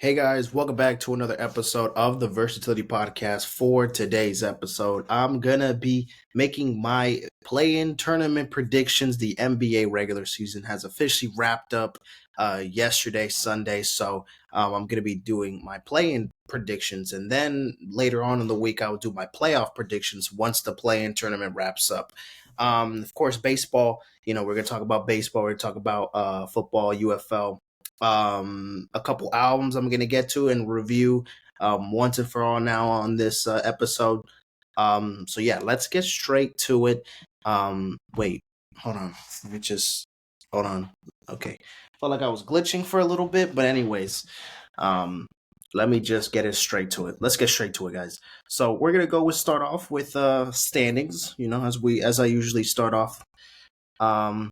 Hey guys, welcome back to another episode of the Versatility Podcast. For today's episode, I'm gonna be making my play-in tournament predictions. The NBA regular season has officially wrapped up yesterday, Sunday, so I'm gonna be doing my play-in predictions, and then later on in the week, I will do my playoff predictions once the play-in tournament wraps up. Of course, baseball. We're gonna talk about baseball. We're gonna talk about football, UFL. A couple albums I'm gonna get to and review once and for all now on this episode. So yeah, let's get straight to it. Wait, hold on. Let me just hold on. Okay, felt like I was glitching for a little bit, but anyways, um, let me just get it straight to it. Let's get straight to it, guys. So we're gonna start off with standings. As I usually start off. Um,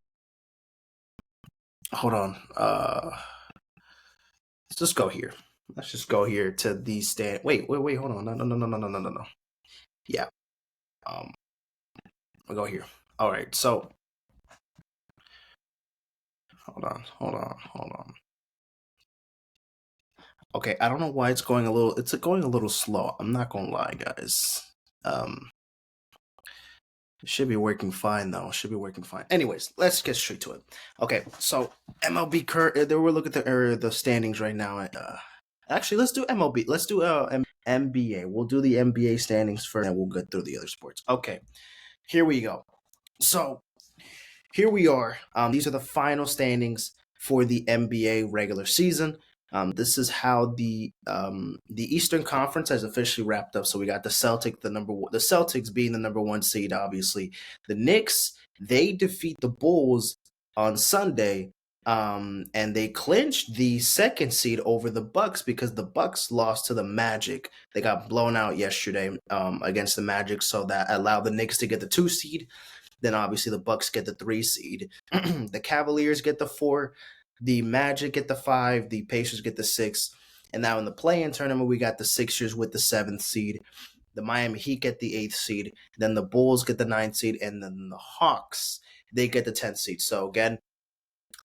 Hold on. Let's just go here. Let's just go here to the stand. Wait. Hold on. No. Yeah. I'll go here. All right. So, hold on. Okay. I don't know why it's going a little. It's going a little slow. I'm not gonna lie, guys. It should be working fine though. It should be working fine. Anyways, let's get straight to it. Okay. So MLB Current. We're looking at the standings right now. Actually, let's do MLB. Let's do NBA. We'll do the NBA standings first, and we'll get through the other sports. Okay, here we go. So here we are. These are the final standings for the NBA regular season. This is how the Eastern Conference has officially wrapped up. So we got the Celtics being the number one seed. Obviously, the Knicks, they defeat the Bulls on Sunday, and they clinched the second seed over the Bucks because the Bucks lost to the Magic. They got blown out yesterday against the Magic, so that allowed the Knicks to get the 2 seed. Then obviously the Bucks get the 3 seed. The Cavaliers get the 4. The Magic get the 5. The Pacers get the 6. And now in the play-in tournament, we got the Sixers with the 7th seed. The Miami Heat get the 8th seed. Then the Bulls get the 9th seed. And then the Hawks, they get the 10th seed. So again,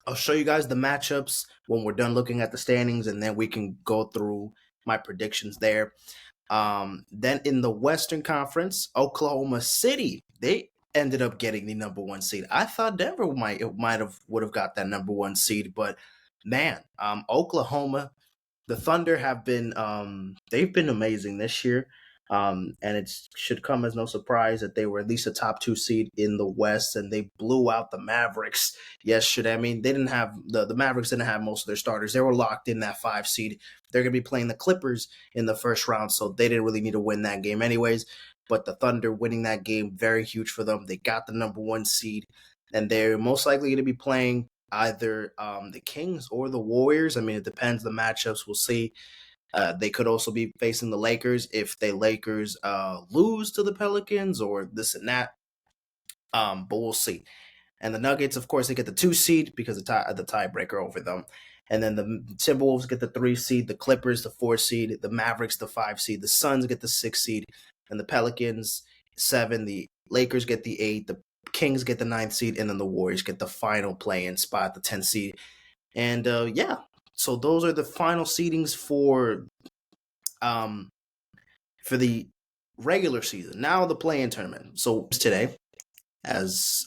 I'll show you guys the matchups when we're done looking at the standings, and then we can go through my predictions there. Then in the Western Conference, Oklahoma City, they ended up getting the number 1 seed. I thought Denver would have got that number 1 seed, but man, Oklahoma, the Thunder have been they've been amazing this year. And it should come as no surprise that they were at least a top 2 seed in the West, and they blew out the Mavericks yesterday. I mean, they didn't have the Mavericks didn't have most of their starters. They were locked in that 5 seed. They're going to be playing the Clippers in the first round, so they didn't really need to win that game anyways. But the Thunder winning that game, very huge for them. They got the number 1 seed, and they're most likely going to be playing either the Kings or the Warriors. I mean, it depends the matchups. We'll see. They could also be facing the Lakers if the Lakers lose to the Pelicans or this and that. But we'll see. And the Nuggets, of course, they get the 2 seed because the tiebreaker over them. And then the Timberwolves get the 3 seed, the Clippers the 4 seed, the Mavericks the 5 seed, the Suns get the 6 seed, and the Pelicans 7. The Lakers get the 8, the Kings get the 9th seed, and then the Warriors get the final play-in spot, the 10th seed. And yeah, so those are the final seedings for the regular season. Now the play-in tournament. So today, as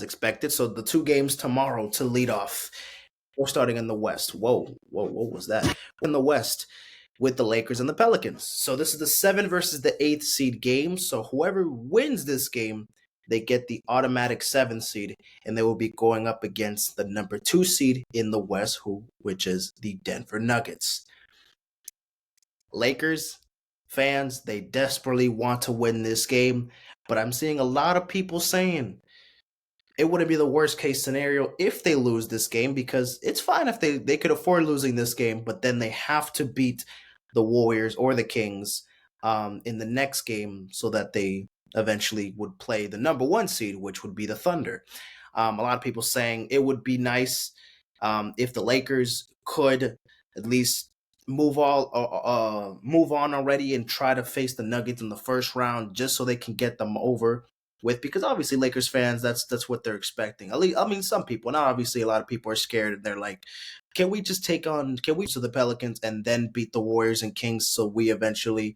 expected. So the 2 games tomorrow to lead off. We're starting in the West. Whoa, what was that? In the West with the Lakers and the Pelicans. So this is the 7 versus the 8th seed game. So whoever wins this game, they get the automatic 7th seed, and they will be going up against the number 2 seed in the West, which is the Denver Nuggets. Lakers fans, they desperately want to win this game, but I'm seeing a lot of people saying it wouldn't be the worst case scenario if they lose this game, because it's fine if they could afford losing this game, but then they have to beat the Warriors or the Kings in the next game so that they eventually would play the number 1 seed, which would be the Thunder. A lot of people saying it would be nice if the Lakers could at least move on already and try to face the Nuggets in the first round, just so they can get them over with, because obviously Lakers fans, that's what they're expecting. At least, I mean, some people, not obviously, a lot of people are scared and they're like, can we to the Pelicans and then beat the Warriors and Kings so we eventually,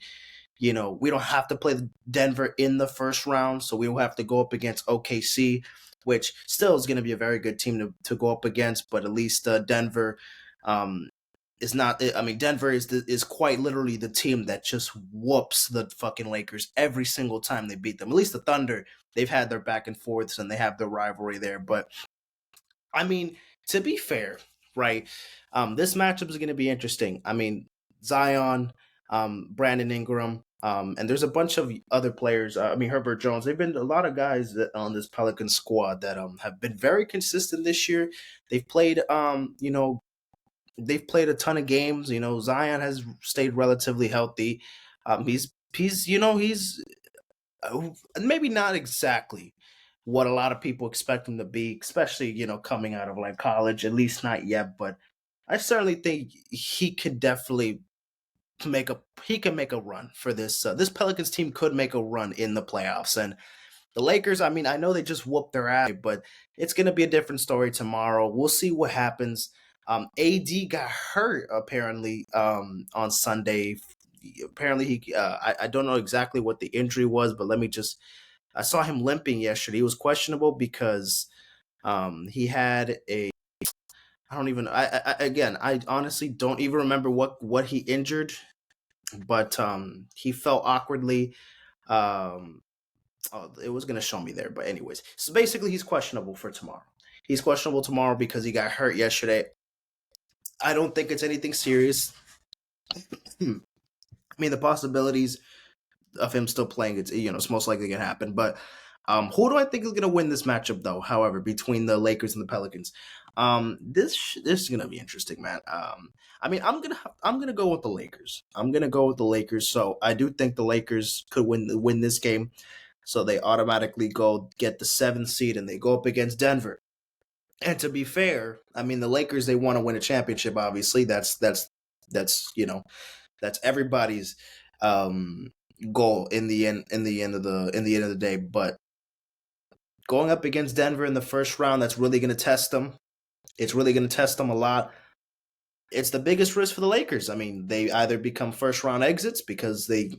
we don't have to play Denver in the first round, so we will have to go up against OKC, which still is going to be a very good team to go up against, but at least Denver is not. I mean, Denver is quite literally the team that just whoops the fucking Lakers every single time they beat them. At least the Thunder, they've had their back and forths and they have their rivalry there. But I mean, to be fair, right? This matchup is going to be interesting. I mean, Zion, Brandon Ingram, and there's a bunch of other players. I mean, Herbert Jones. There've been a lot of guys on this Pelican squad that have been very consistent this year. They've played, they've played a ton of games. Zion has stayed relatively healthy. He's maybe not exactly what a lot of people expect him to be, especially coming out of like college. At least not yet, but I certainly think he could definitely make a run for this. This Pelicans team could make a run in the playoffs, and the Lakers. I mean, I know they just whooped their ass, but it's going to be a different story tomorrow. We'll see what happens. AD got hurt apparently on Sunday. Apparently I don't know exactly what the injury was, but I saw him limping yesterday. He was questionable because he had a I don't even I honestly don't even remember what he injured, but he fell awkwardly. It was gonna show me there, but anyways, so basically he's questionable for tomorrow. He's questionable tomorrow because he got hurt yesterday. I don't think it's anything serious. I mean, the possibilities of him still playing, it's most likely gonna happen. But who do I think is gonna win this matchup though? However, between the Lakers and the Pelicans, this is gonna be interesting, man. I mean, I'm gonna go with the Lakers. I'm gonna go with the Lakers. So I do think the Lakers could win this game. So they automatically go get the 7th seed and they go up against Denver. And to be fair, I mean the Lakers, they want to win a championship. Obviously, that's that's everybody's goal in the end of the day. But going up against Denver in the first round, that's really going to test them. It's really going to test them a lot. It's the biggest risk for the Lakers. I mean, they either become first round exits because they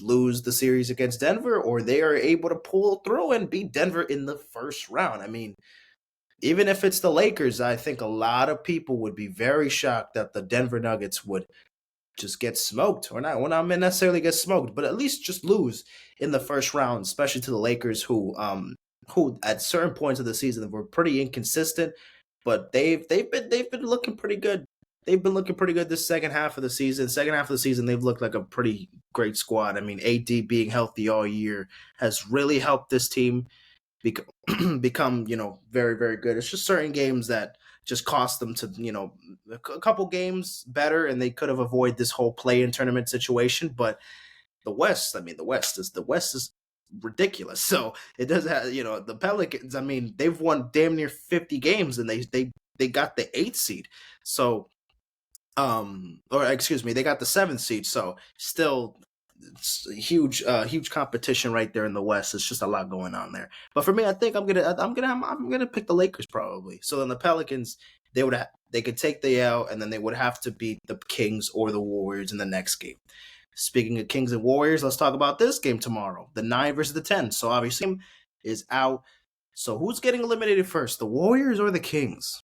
lose the series against Denver, or they are able to pull through and beat Denver in the first round. I mean, even if it's the Lakers, I think a lot of people would be very shocked that the Denver Nuggets would just get smoked, or not. Well, not necessarily get smoked, but at least just lose in the first round, especially to the Lakers, who at certain points of the season were pretty inconsistent, but they've been looking pretty good. They've been looking pretty good this second half of the season. Second half of the season, they've looked like a pretty great squad. I mean, AD being healthy all year has really helped this team become very, very good. It's just certain games that just cost them to a couple games better, and they could have avoided this whole play-in tournament situation. But the West, I mean, the West is ridiculous. So it does have the Pelicans. I mean, they've won damn near 50 games, and they got the 8th seed. So or excuse me, they got the 7th seed. So still it's huge competition right there in the West. It's just a lot going on there. But for me, I think I'm gonna pick the Lakers probably. So then the Pelicans, they could take the L, and then they would have to beat the Kings or the Warriors in the next game. Speaking of Kings and Warriors, let's talk about this game tomorrow. The 9 versus the 10. So obviously is out. So who's getting eliminated first, the Warriors or the Kings?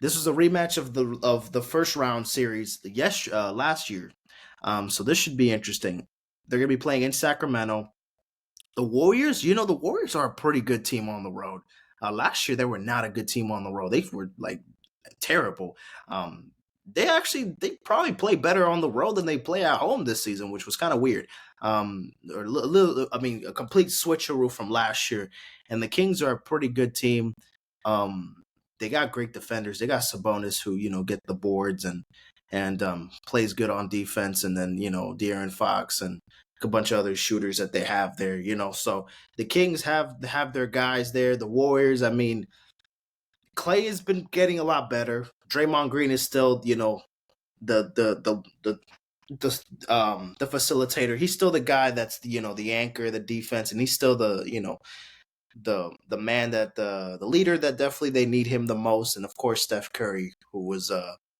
This was a rematch of the first round series last year. So this should be interesting. They're going to be playing in Sacramento. The Warriors, the Warriors are a pretty good team on the road. Last year, they were not a good team on the road. They were like terrible. They probably play better on the road than they play at home this season, which was kind of weird. A complete switcheroo from last year. And the Kings are a pretty good team. They got great defenders. They got Sabonis, who get the boards and plays good on defense, and then De'Aaron Fox and a bunch of other shooters that they have there. So the Kings have their guys there. The Warriors, I mean, Clay has been getting a lot better. Draymond Green is still the the facilitator. He's still the guy that's the anchor, the defense, and he's still the the man that the leader that definitely they need him the most, and of course Steph Curry, who was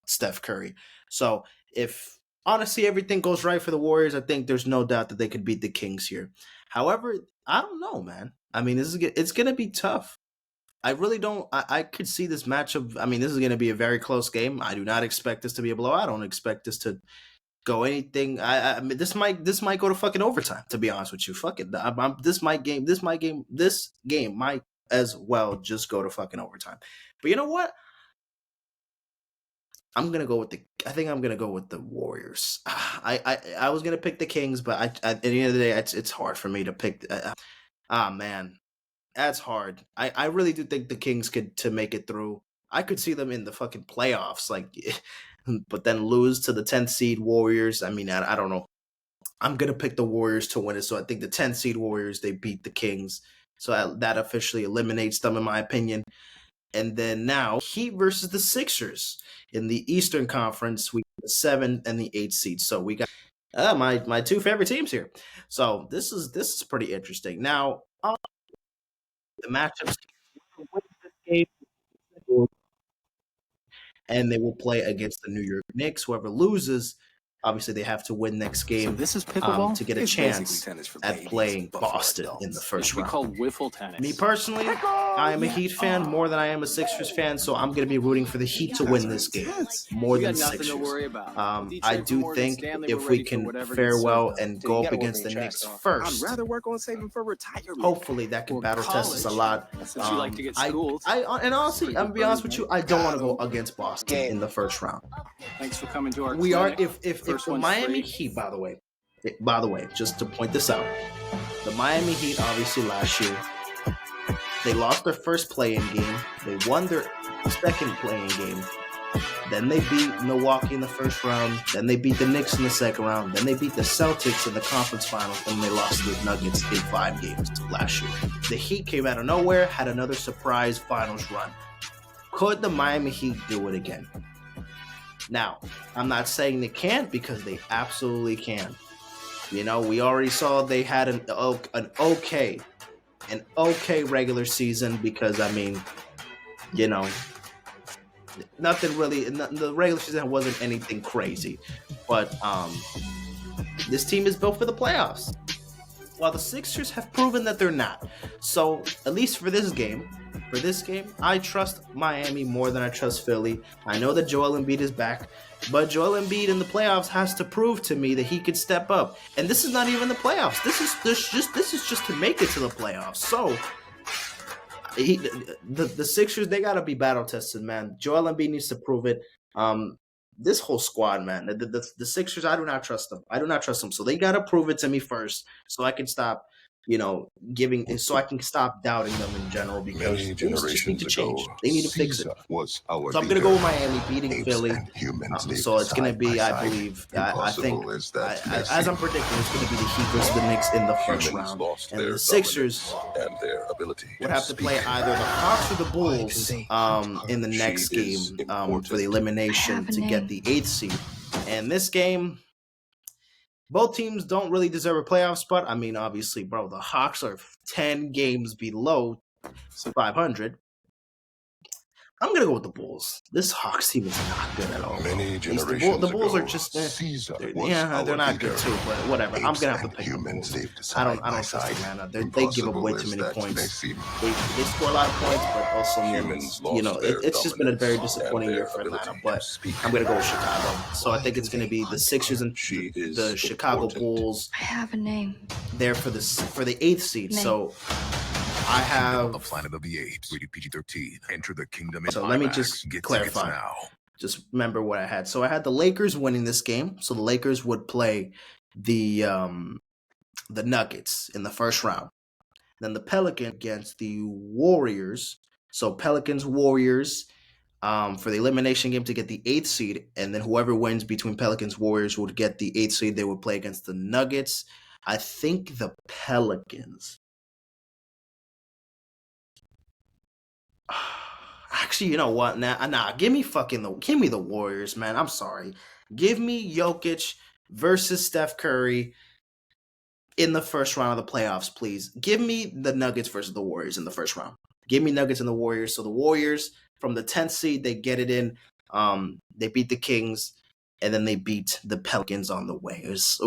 Steph Curry. So if honestly everything goes right for the Warriors, I think there's no doubt that they could beat the Kings here. However, I don't know, man. I mean, it's gonna be tough. I really don't. I could see this matchup. I mean, this is going to be a very close game. I do not expect this to be a blowout. I don't expect this to go anything. I mean, this might go to fucking overtime. To be honest with you, fuck it. This game might as well just go to fucking overtime. But you know what? I'm gonna go with the. I think I'm gonna go with the Warriors. I was gonna pick the Kings, but at the end of the day, it's hard for me to pick. Man, that's hard. I really do think the Kings could to make it through. I could see them in the fucking playoffs, like, but then lose to the 10th seed Warriors. I mean, I don't know. I'm gonna pick the Warriors to win it. So I think the 10th seed Warriors they beat the Kings. So that officially eliminates them, in my opinion. And then now Heat versus the Sixers in the Eastern Conference. We got the 7th and the 8th seed. So we got my two favorite teams here. So this is pretty interesting. Now the matchups game, and they will play against the New York Knicks. Whoever loses, obviously, they have to win next game. So this is pickleball? To get a chance at playing Boston in the first round. We call wiffle tennis. Me personally, I am a Heat fan more than I am a Sixers fan, so I'm going to be rooting for the Heat to win this game more than Sixers. I do think if we can fare well and go up against the Knicks first, I'd rather work on saving for retirement. hopefully that can battle test us a lot. Since you like to get schooled. And honestly, I'm gonna be honest with you, I don't want to go against Boston in the first round. Thanks for coming to our We are clinic. if First the one's Miami free. Heat, by the way, just to point this out, the Miami Heat obviously last year they lost their first play-in game, they won their second play-in game, then they beat Milwaukee in the first round, then they beat the Knicks in the second round, then they beat the Celtics in the conference finals, and they lost to the Nuggets in 5 games last year. The Heat came out of nowhere, had another surprise finals run. Could the Miami Heat do it again? Now, I'm not saying they can't, because they absolutely can. We already saw they had an okay regular season, because I mean, nothing really. The regular season wasn't anything crazy, but this team is built for the playoffs. While the Sixers have proven that they're not. So at least for this game, I trust Miami more than I trust Philly. I know that Joel Embiid is back, but Joel Embiid in the playoffs has to prove to me that he could step up. And this is not even the playoffs. This is just to make it to the playoffs. So the Sixers, they gotta be battle tested, man. Joel Embiid needs to prove it. This whole squad, man. The Sixers, I do not trust them. So they gotta prove it to me first, so I can stop, so I can stop doubting them in general, because things just need to change. They need to fix it. So I'm gonna go with Miami beating Philly. So it's gonna be, I believe, I think, as I'm predicting, it's gonna be the Heat versus the Knicks in the first round, and the Sixers would have to play either the Hawks or the Bulls in the next game for the elimination to get the 8th seed. And this game, both teams don't really deserve a playoff spot. I mean, obviously, bro, the Hawks are 10 games below 500. I'm going to go with the Bulls. This Hawks team is not good at all. The Bulls are just, they're not good too, but whatever. I'm going to have to pick the Bulls. I don't trust them, man. They give up way too many points. They score a lot of points, but also, it's just been a very disappointing year for Atlanta, but I'm going to go with Chicago. So I think it's going to be the Sixers and the Chicago Bulls. I have a name. There for the 8th seed. So I have the Planet of the Apes, rated PG-13. Enter the kingdom. So let me just clarify. Just remember what I had. So I had the Lakers winning this game. So the Lakers would play the Nuggets in the first round. Then the Pelicans against the Warriors. So Pelicans, Warriors for the elimination game to get the 8th seed. And then whoever wins between Pelicans, Warriors would get the 8th seed. They would play against the Nuggets. I think the Pelicans. Actually, you know what? Nah. Give me the Warriors, man. I'm sorry. Give me Jokic versus Steph Curry in the first round of the playoffs, please. Give me the Nuggets versus the Warriors in the first round. Give me Nuggets and the Warriors. So the Warriors from the 10th seed, they get it in. They beat the Kings, and then they beat the Pelicans on the way. It was,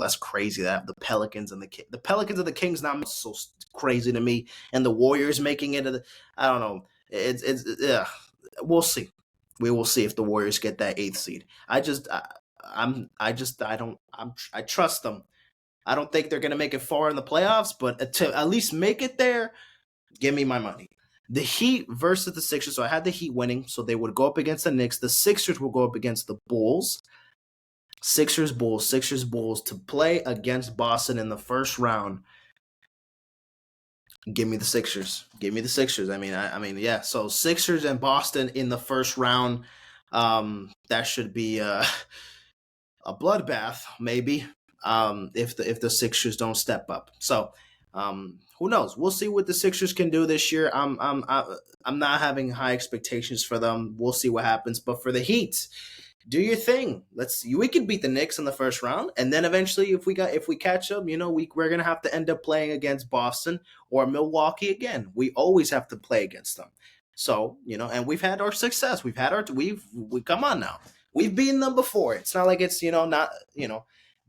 that's crazy that the Pelicans and the Kings not so crazy to me, and the Warriors making it. I don't know. We'll see. We will see if the Warriors get that 8th seed. I trust them. I don't think they're going to make it far in the playoffs, but to at least make it there, give me my money. The Heat versus the Sixers. So I had the Heat winning, so they would go up against the Knicks. The Sixers will go up against the Bulls. Sixers, Bulls to play against Boston in the first round. Give me the Sixers. I mean, yeah. So Sixers and Boston in the first round. That should be a bloodbath, maybe. If the Sixers don't step up. So, who knows? We'll see what the Sixers can do this year. I'm not having high expectations for them. We'll see what happens. But for the Heat, do your thing. We could beat the Knicks in the first round, and then eventually, if we catch them, we're gonna have to end up playing against Boston or Milwaukee again. We always have to play against them. So and we've had our success. We come on now. We've beaten them before. It's not like it's not.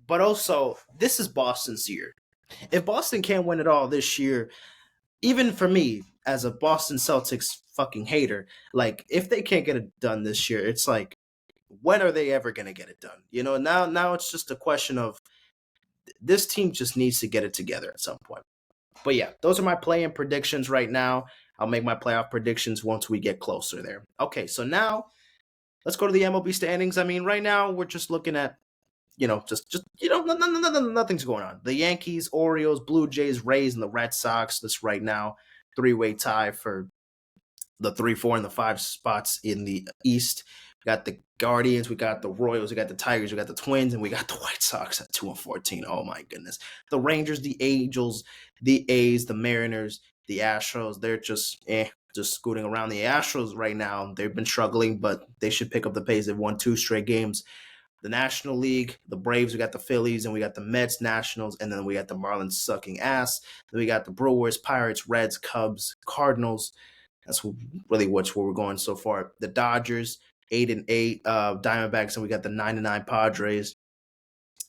But also, this is Boston's year. If Boston can't win it all this year, even for me as a Boston Celtics fucking hater, like if they can't get it done this year, it's like, when are they ever going to get it done? Now it's just a question of this team just needs to get it together at some point. But yeah, those are my play-in predictions right now. I'll make my playoff predictions once we get closer there. Okay, so now let's go to the MLB standings. I mean, right now we're just looking at nothing's going on. The Yankees, Orioles, Blue Jays, Rays, and the Red Sox. This right now, 3-way tie for the 3, 4, and the 5 spots in the East. We got the Guardians, we got the Royals, we got the Tigers, we got the Twins, and we got the White Sox at 2-14. Oh my goodness. The Rangers, the Angels, the A's, the Mariners, the Astros, they're just scooting around. The Astros right now, they've been struggling, but they should pick up the pace. They've won 2 straight games. The National League, the Braves, we got the Phillies, and we got the Mets, Nationals, and then we got the Marlins sucking ass. Then we got the Brewers, Pirates, Reds, Cubs, Cardinals. That's really where we're going so far. The Dodgers, 8-8, Diamondbacks, and we got the 9-9 Padres.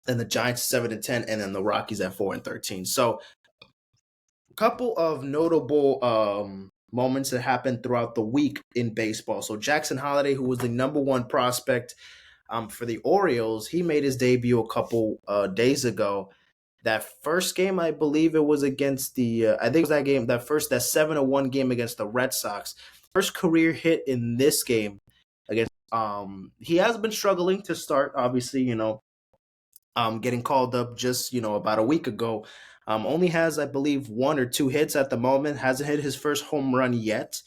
Then the Giants, 7-10, and then the Rockies at 4-13. So a couple of notable moments that happened throughout the week in baseball. So Jackson Holliday, who was the number 1 prospect for the Orioles, he made his debut a couple days ago. That first game, I believe it was against I think it was that game, that 7-1 game against the Red Sox. First career hit in this game against. He has been struggling to start, obviously, getting called up just about a week ago. Only has, I believe, 1 or 2 hits at the moment. Hasn't hit his first home run yet.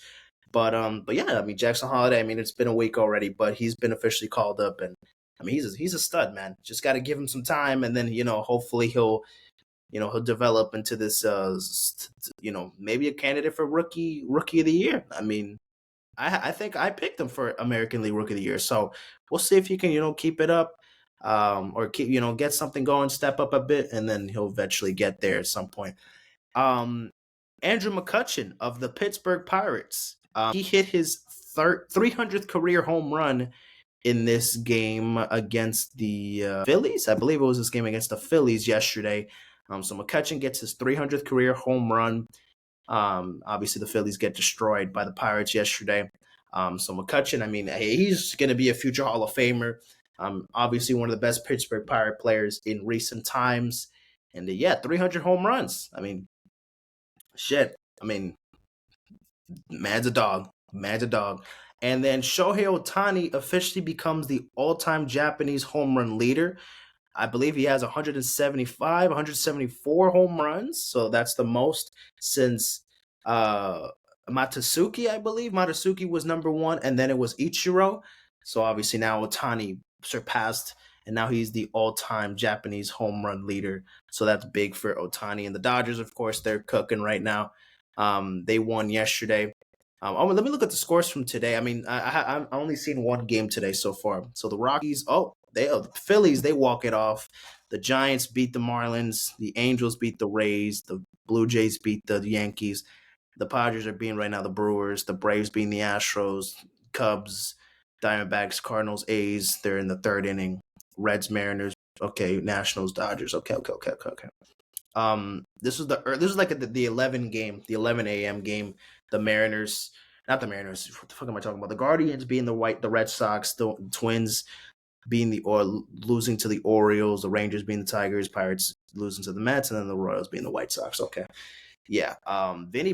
But yeah, I mean, Jackson Holliday, I mean, it's been a week already, but he's been officially called up, and I mean, he's a stud, man. Just got to give him some time, and then hopefully he'll develop into this maybe a candidate for rookie of the year. I mean, I think I picked him for American League Rookie of the Year, so we'll see if he can keep it up, or keep get something going, step up a bit, and then he'll eventually get there at some point. Andrew McCutchen of the Pittsburgh Pirates. He hit his 300th career home run in this game against the Phillies. I believe it was this game against the Phillies yesterday. So McCutchen gets his 300th career home run. Obviously, the Phillies get destroyed by the Pirates yesterday. So McCutchen, I mean, he's going to be a future Hall of Famer. Obviously, one of the best Pittsburgh Pirate players in recent times. And 300 home runs. I mean, shit. I mean, man's a dog. And then Shohei Ohtani officially becomes the all-time Japanese home run leader. I believe he has 174 home runs. So that's the most since Matsuzuki, I believe. Matsuzuki was number 1, and then it was Ichiro. So obviously now Ohtani surpassed, and now he's the all-time Japanese home run leader. So that's big for Ohtani. And the Dodgers, of course, they're cooking right now. They won yesterday. Let me look at the scores from today. I mean, I've only seen one game today so far. So the Rockies, the Phillies, they walk it off. The Giants beat the Marlins. The Angels beat the Rays. The Blue Jays beat the Yankees. The Padres are beating right now the Brewers. The Braves beating the Astros. Cubs, Diamondbacks, Cardinals, A's. They're in the third inning. Reds, Mariners. Okay, Nationals, Dodgers. Okay. This was like the 11 a.m. game. The Mariners, not the Mariners. What the fuck am I talking about? The Guardians being the Red Sox, the Twins being losing to the Orioles, the Rangers being the Tigers, Pirates losing to the Mets, and then the Royals being the White Sox. Okay, yeah. Vinny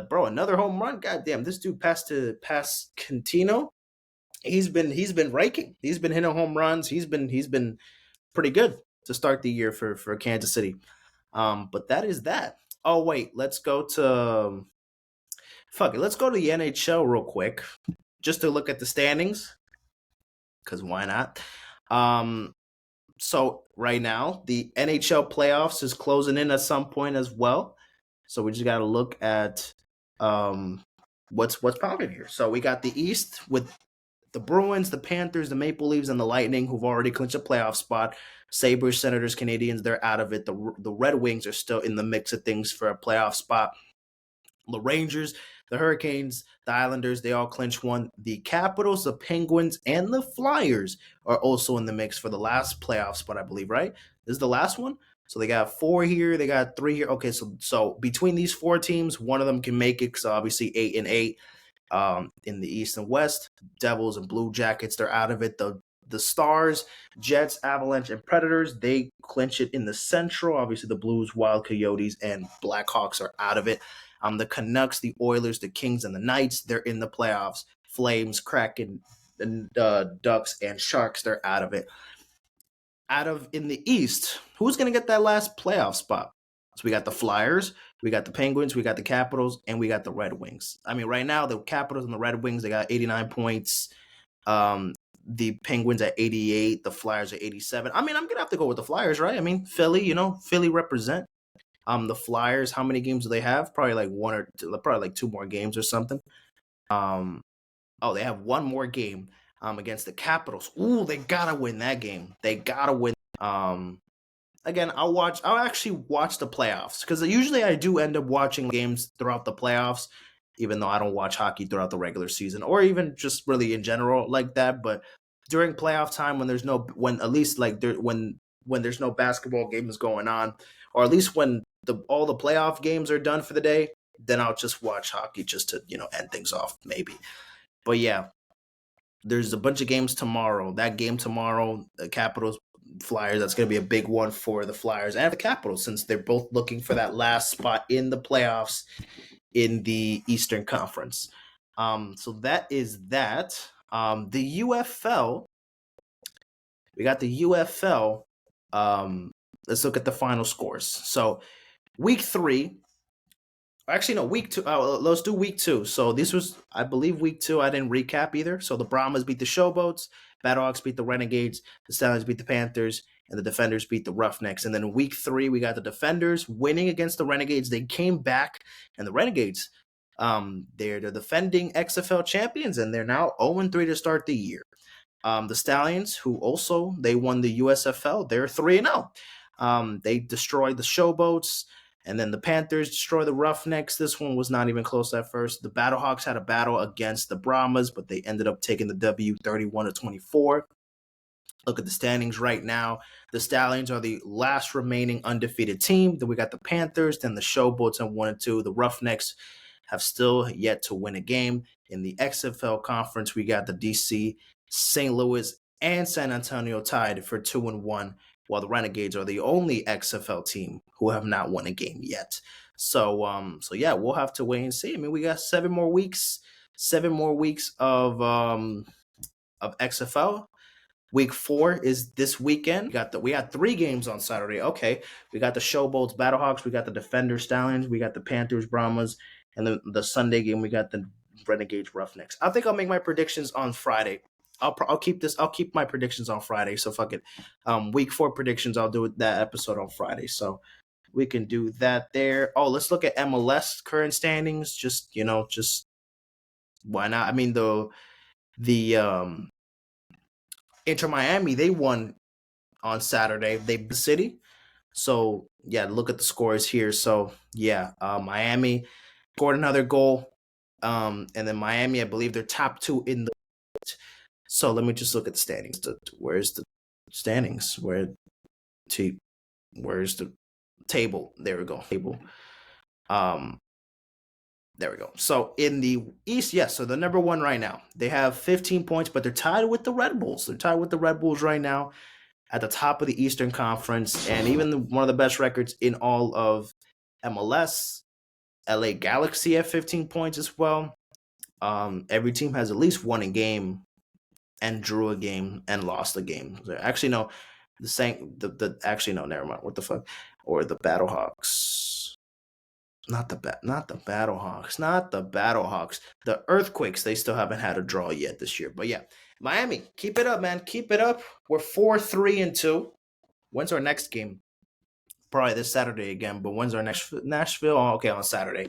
bro, another home run. Goddamn, this dude Pasquantino. He's been raking. He's been hitting home runs. He's been pretty good to start the year for Kansas City. But that is that. Oh wait, let's go to let's go to the NHL real quick, just to look at the standings. Cause why not? So right now the NHL playoffs is closing in at some point as well. So we just gotta look at what's popping here. So we got the East with the Bruins, the Panthers, the Maple Leafs, and the Lightning, who've already clinched a playoff spot. Sabres, Senators, Canadiens, they're out of it. The Red Wings are still in the mix of things for a playoff spot. The Rangers, the Hurricanes, the Islanders, they all clinch one. The Capitals, the Penguins, and the Flyers are also in the mix for the last playoff spot, I believe, right? This is the last one? So they got 4 here, they got 3 here. Okay, so between these 4 teams, one of them can make it, so obviously 8 and 8. In the East and West, Devils and Blue Jackets, they're out of it. The Stars, Jets, Avalanche, and Predators, they clinch it in the Central. Obviously, the Blues, Wild Coyotes, and Blackhawks are out of it. The Canucks, the Oilers, the Kings, and the Knights, they're in the playoffs. Flames, Kraken, the Ducks, and Sharks, they're out of it. In the East, who's going to get that last playoff spot? So we got the Flyers, we got the Penguins, we got the Capitals, and we got the Red Wings. I mean, right now, the Capitals and the Red Wings, they got 89 points. The Penguins at 88, the Flyers at 87. I mean, I'm going to have to go with the Flyers, right? I mean, Philly, Philly represent. The Flyers, how many games do they have? Probably like 1 or 2, probably like 2 more games or something. They have 1 more game against the Capitals. Ooh, they got to win that game. They got to win. Again, I'll actually watch the playoffs because usually I do end up watching games throughout the playoffs, even though I don't watch hockey throughout the regular season or even just really in general like that. But during playoff time, when there's no basketball games going on, or at least when all the playoff games are done for the day, then I'll just watch hockey just to end things off maybe. But yeah, there's a bunch of games tomorrow. That game tomorrow, the Capitals Flyers, that's going to be a big one for the Flyers and the Capitals since they're both looking for that last spot in the playoffs in the Eastern Conference. So that is that. The UFL, we got the UFL. Let's look at the final scores. So week 3, actually no, week 2. Let's do week 2. So this was, I believe, week 2. I didn't recap either. So the Brahmas beat the Showboats, Battlehawks beat the Renegades, the Stallions beat the Panthers, and the Defenders beat the Roughnecks. And then week 3, we got the Defenders winning against the Renegades. They came back, and the Renegades, they're the defending XFL champions, and they're now 0-3 to start the year. The Stallions, who also, they won the USFL, they're 3-0. They destroyed the Showboats, and then the Panthers destroyed the Roughnecks. This one was not even close at first. The Battlehawks had a battle against the Brahmas, but they ended up taking the W 31-24. Look at the standings right now. The Stallions are the last remaining undefeated team. Then we got the Panthers, then the Showboats at 1-2. The Roughnecks have still yet to win a game. In the XFL conference, we got the DC, St. Louis, and San Antonio tied for 2-1. While the Renegades are the only XFL team who have not won a game yet. So yeah, we'll have to wait and see. I mean, we got 7 more weeks of XFL. Week 4 is this weekend. We got 3 games on Saturday. Okay, we got the Showboats, Battlehawks, we got the Defenders, Stallions, we got the Panthers, Brahmas, and the Sunday game we got the Renegades, Roughnecks. I think I'll make my predictions on Friday. I'll keep my predictions on Friday. So fuck it. Week 4 predictions. I'll do that episode on Friday. So we can do that there. Oh, let's look at MLS current standings. Just Why not? I mean, the Inter Miami, they won on Saturday. They beat the City. So yeah, look at the scores here. So yeah, Miami scored another goal. And then Miami, I believe they're top 2 in the. So let me just look at the standings. Where's the standings? Where's the table? There we go. Table. Um, there we go. So in the East, yes. So the number 1 right now, they have 15 points, but they're tied with the Red Bulls. They're tied with the Red Bulls right now at the top of the Eastern Conference, and even one of the best records in all of MLS. LA Galaxy have 15 points as well. Every team has at least won a game and drew a game and lost a game. Actually, no, actually no, never mind. What the fuck? Or the Battlehawks. Not the Battlehawks. The Earthquakes, they still haven't had a draw yet this year. But yeah, Miami, keep it up, man. Keep it up. We're 4-3-2. When's our next game? Probably this Saturday again, but when's our next Nashville? Oh, okay, on Saturday.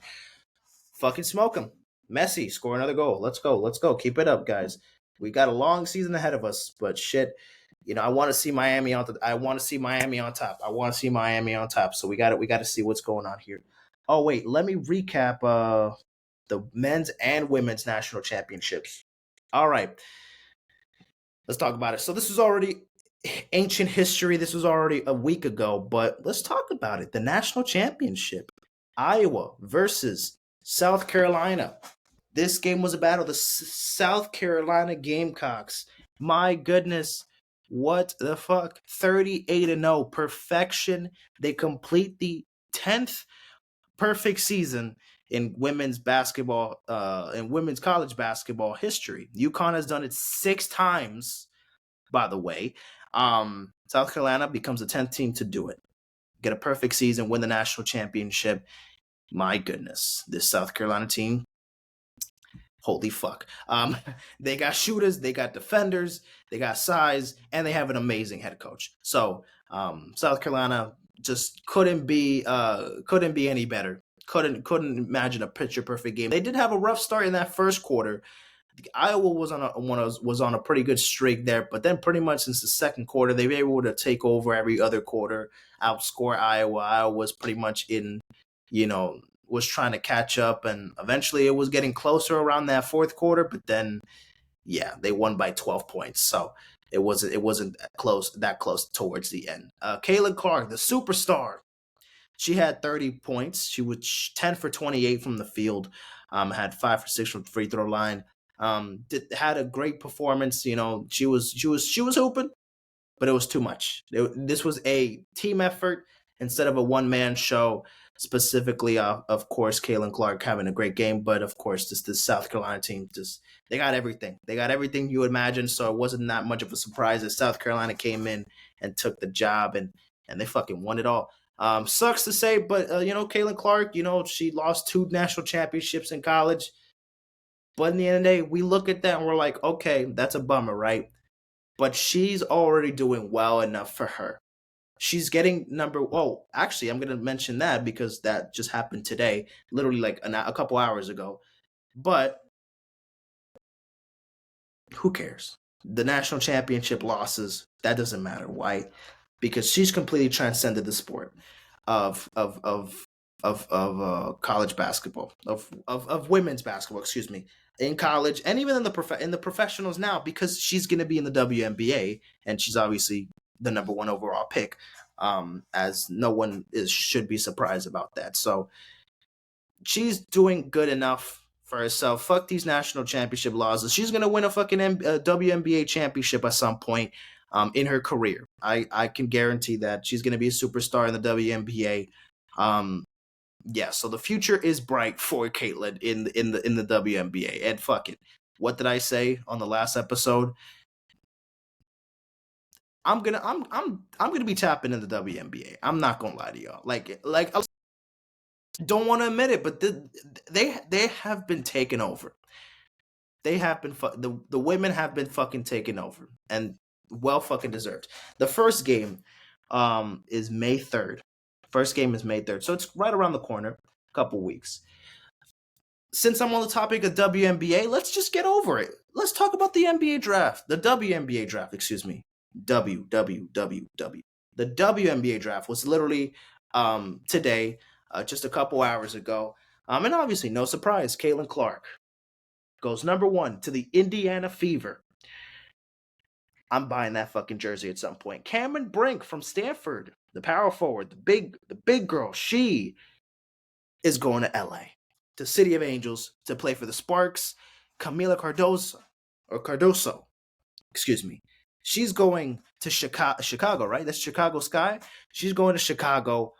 Fucking smoke them. Messi, score another goal. Let's go. Keep it up, guys. We got a long season ahead of us, but shit, I want to see Miami on top. I want to see Miami on top. So we got to see what's going on here. Oh wait, let me recap the men's and women's national championships. All right. Let's talk about it. So this is already ancient history. This was already a week ago, but let's talk about it. The national championship. Iowa versus South Carolina. This game was a battle. The South Carolina Gamecocks. My goodness. What the fuck? 38-0. Perfection. They complete the 10th perfect season in women's basketball, in women's college basketball history. UConn has done it 6 times, by the way. South Carolina becomes the 10th team to do it. Get a perfect season, win the national championship. My goodness, this South Carolina team, holy fuck. They got shooters, they got defenders, they got size, and they have an amazing head coach. So South Carolina just couldn't be any better. Couldn't imagine a picture perfect game. They did have a rough start in that first quarter. Iowa was on a pretty good streak there, but then pretty much since the second quarter, they were able to take over every other quarter, outscore Iowa. Iowa was pretty much was trying to catch up, and eventually it was getting closer around that fourth quarter, but then yeah, they won by 12 points. So it wasn't that close towards the end. Caitlin Clark, the superstar, she had 30 points. She was 10 for 28 from the field. Had 5 for 6 from the free throw line. Had a great performance. She was hooping, but it was too much. This was a team effort instead of a one-man show. Specifically, of course, Caitlin Clark having a great game, but of course, this South Carolina team they got everything. They got everything you would imagine. So it wasn't that much of a surprise that South Carolina came in and took the job, and they fucking won it all. Sucks to say, but Caitlin Clark, she lost 2 national championships in college. But in the end of the day, we look at that and we're like, okay, that's a bummer, right? But she's already doing well enough for her. She's getting actually, I'm going to mention that because that just happened today, literally like a couple hours ago. But who cares? The national championship losses, that doesn't matter. Why? Because she's completely transcended the sport of college basketball, of women's basketball, excuse me, in college and even in the professionals now, because she's going to be in the WNBA and she's obviously the number 1 overall pick, as no one should be surprised about that. So she's doing good enough for herself. Fuck these national championship losses. She's going to win a fucking WNBA championship at some point in her career. I can guarantee that she's going to be a superstar in the WNBA. Yeah, so the future is bright for Caitlin in the WNBA. And fuck it, what did I say on the last episode? I'm gonna be tapping in the WNBA. I'm not gonna lie to y'all. Like I don't want to admit it, but they have been taken over. They have been the women have been fucking taken over, and well fucking deserved. The first game is May 3rd. First game is May 3rd. So it's right around the corner, a couple weeks. since I'm on the topic of WNBA, let's just get over it. Let's talk about the NBA draft. The WNBA draft, excuse me. WWWW. The WNBA draft was literally today, just a couple hours ago. And obviously, no surprise, Caitlin Clark goes number 1 to the Indiana Fever. I'm buying that fucking jersey at some point. Cameron Brink from Stanford, the power forward, the big girl, she is going to LA, to City of Angels, to play for the Sparks. Camila Cardoso, excuse me. She's going to Chicago, right? That's Chicago Sky. She's going to Chicago.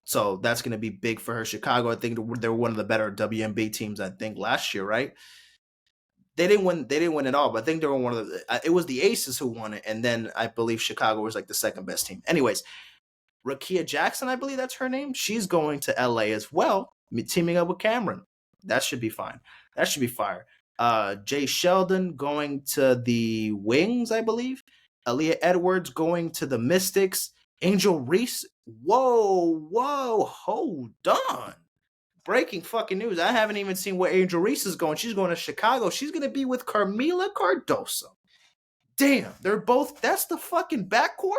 So that's going to be big for her. Chicago, I think they're one of the better WNBA teams, I think, last year, right? They didn't win it all, but I think they were one of the. It was the Aces who won it, and then I believe Chicago was like the second best team. Anyways, Rakia Jackson, I believe that's her name. She's going to LA as well, teaming up with Cameron. That should be fine. That should be fire. Jay Sheldon going to the Wings, I believe. Aaliyah Edwards going to the Mystics. Angel Reese. Whoa, hold on. Breaking fucking news. I haven't even seen where Angel Reese is going. She's going to Chicago. She's going to be with Camila Cardoso. Damn, they're both. That's the fucking backcourt?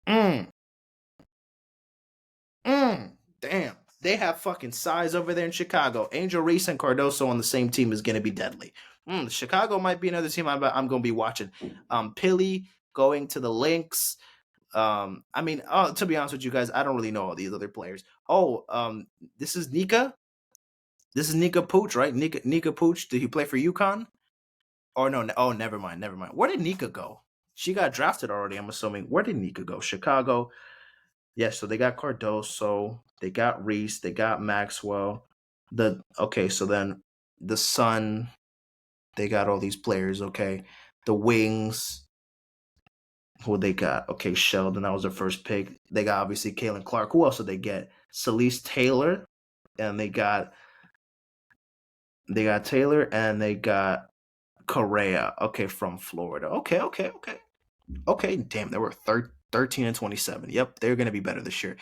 Damn. They have fucking size over there in Chicago. Angel Reese and Cardoso on the same team is going to be deadly. Chicago might be another team I'm going to be watching. Pilly going to the Lynx. To be honest with you guys, I don't really know all these other players. This is Nika. This is Nika Pooch, right? Nika Pooch. Did he play for UConn? Or no? Oh, never mind. Where did Nika go? She got drafted already, I'm assuming. Where did Nika go? Chicago. Yeah, so they got Cardoso, they got Reese, they got Maxwell. So then the Sun, they got all these players, okay. The Wings, who they got? Okay, Sheldon, that was their first pick. They got obviously Caitlin Clark. Who else did they get? Celeste Taylor, and they got Taylor, and they got Correa, okay, from Florida. Okay, damn, they were 13 and 27. Yep, they're going to be better this year.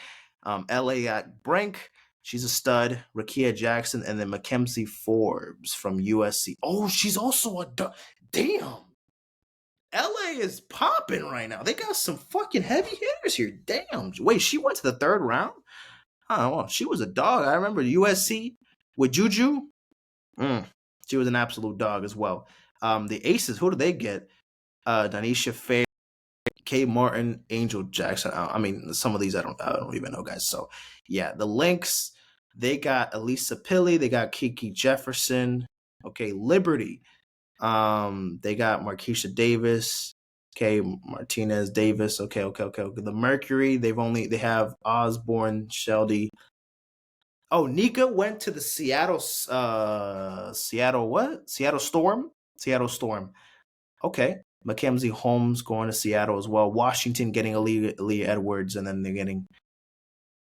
LA got Brink. She's a stud. Rakia Jackson, and then Mackenzie Forbes from USC. Oh, she's also a damn. LA is popping right now. They got some fucking heavy hitters here. Damn. Wait, she went to the 3rd round? Oh, she was a dog. I remember USC with Juju. She was an absolute dog as well. The Aces, who did they get? Danisha Fair, Kay Martin, Angel Jackson. Some of these I don't even know, guys. So yeah, the Lynx, they got Elisa Pilly, they got Kiki Jefferson. Okay, Liberty. They got Marquisha Davis, okay, Martinez Davis. Okay. The Mercury, they have Osborne, Sheldy. Oh, Nika went to the Seattle Storm. Okay. Mackenzie Holmes going to Seattle as well. Washington getting Aaliyah Edwards, and then they're getting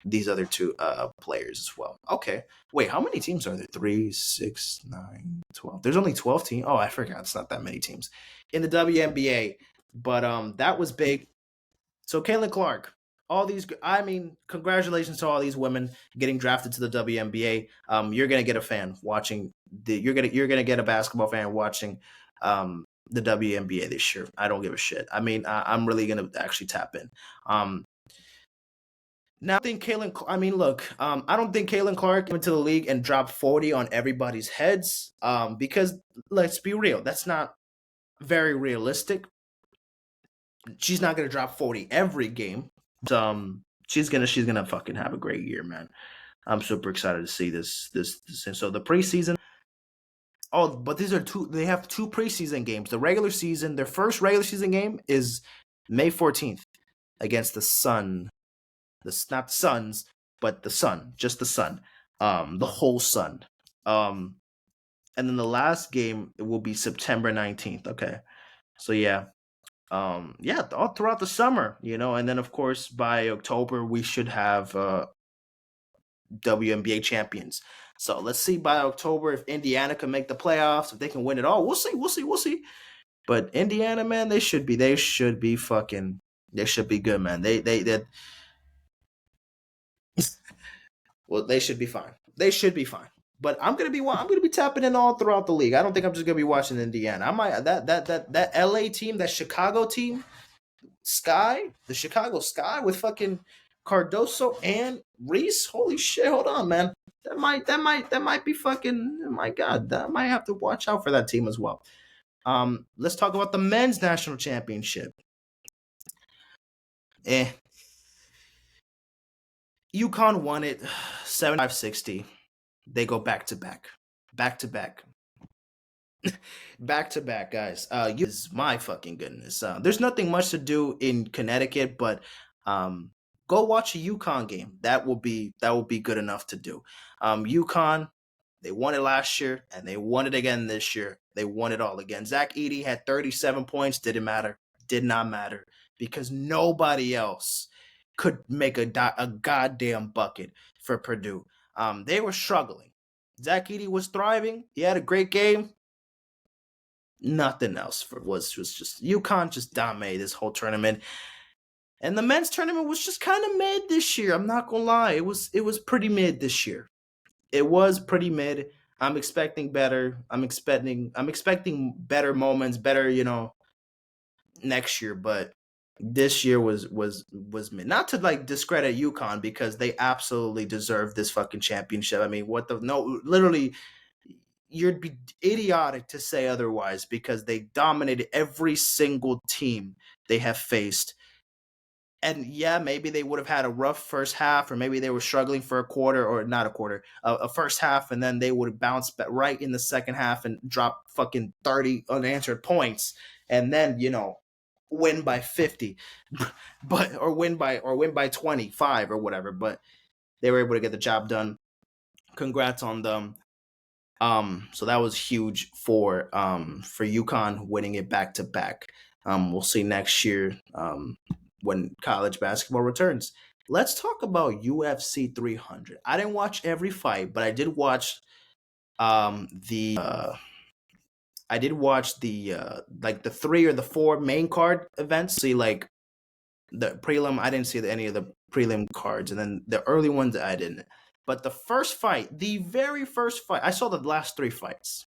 these other two players as well. Okay. Wait, how many teams are there? 3, 6, 9, 12. There's only 12 teams. Oh, I forgot. It's not that many teams in the WNBA. But that was big. So Caitlin Clark, congratulations to all these women getting drafted to the WNBA. You're gonna get a fan watching you're gonna get a basketball fan watching the WNBA this year. I don't give a shit. I'm really gonna actually tap in. Now I think I don't think Caitlin Clark came into the league and dropped 40 on everybody's heads. Because let's be real, that's not very realistic. She's not gonna drop 40 every game. She's gonna fucking have a great year, man. I'm super excited to see this. So the preseason. Oh, but they have 2 preseason games. The regular season, their first regular season game is May 14th against the Sun. Not the Suns, but the Sun, just the Sun. The whole Sun. And then the last game, it will be September 19th. Okay. So yeah. All throughout the summer, and then of course by October we should have WNBA champions. So let's see by October if Indiana can make the playoffs, if they can win it all. We'll see. But Indiana, man, they should be good, man. They Well, they should be fine. They should be fine. But I'm gonna be tapping in all throughout the league. I don't think I'm just gonna be watching Indiana. I might that LA team, that Chicago team, the Chicago Sky with fucking Cardoso and Reese. Holy shit! Hold on, man. That might be fucking. Oh my God, that might have to watch out for that team as well. Let's talk about the men's national championship. UConn won it 75-60. They go back to back. Back to back. Back to back, guys. Is my fucking goodness. There's nothing much to do in Connecticut, but go watch a UConn game. That will be good enough to do. UConn, they won it last year and they won it again this year. They won it all again. Zach Edey had 37 points. Didn't matter. Did not matter because nobody else could make a goddamn bucket for Purdue. They were struggling. Zach Edey was thriving. He had a great game. Nothing else was just UConn just dominated this whole tournament. And the men's tournament was just kind of mid this year. I'm not gonna lie. It was pretty mid this year. It was pretty mid. I'm expecting better. I'm expecting better moments, better, next year, but this year was mid. Not to like discredit UConn because they absolutely deserve this fucking championship. I mean, literally you'd be idiotic to say otherwise because they dominated every single team they have faced. And yeah, maybe they would have had a rough first half, or maybe they were struggling for a quarter, or not a quarter, a first half, and then they would have bounced back right in the second half and drop fucking 30 unanswered points, and then win by 50, or win by 25 or whatever. But they were able to get the job done. Congrats on them. So that was huge for UConn winning it back to back. We'll see next year when college basketball returns. Let's talk about UFC 300. I didn't watch every fight, but I did watch the like the 3 or the 4 main card events. See, like the prelim, I didn't see any of the prelim cards, and then the early ones I didn't. But the very first fight, I saw the last 3 fights.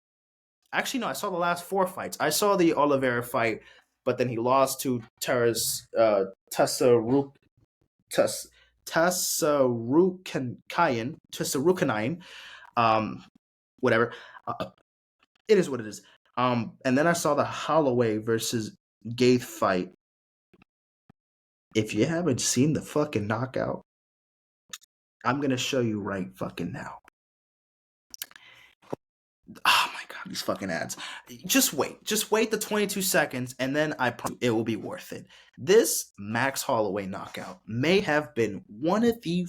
Actually, no, I saw the last 4 fights. I saw the Oliveira fight, but then he lost to Tassarukanine. Whatever. It is what it is. And then I saw the Holloway versus Gaeth fight. If you haven't seen the fucking knockout, I'm gonna show you right fucking now. Oh my God, these fucking ads. Just wait the 22 seconds, and then I promise it will be worth it. This Max Holloway knockout may have been one of the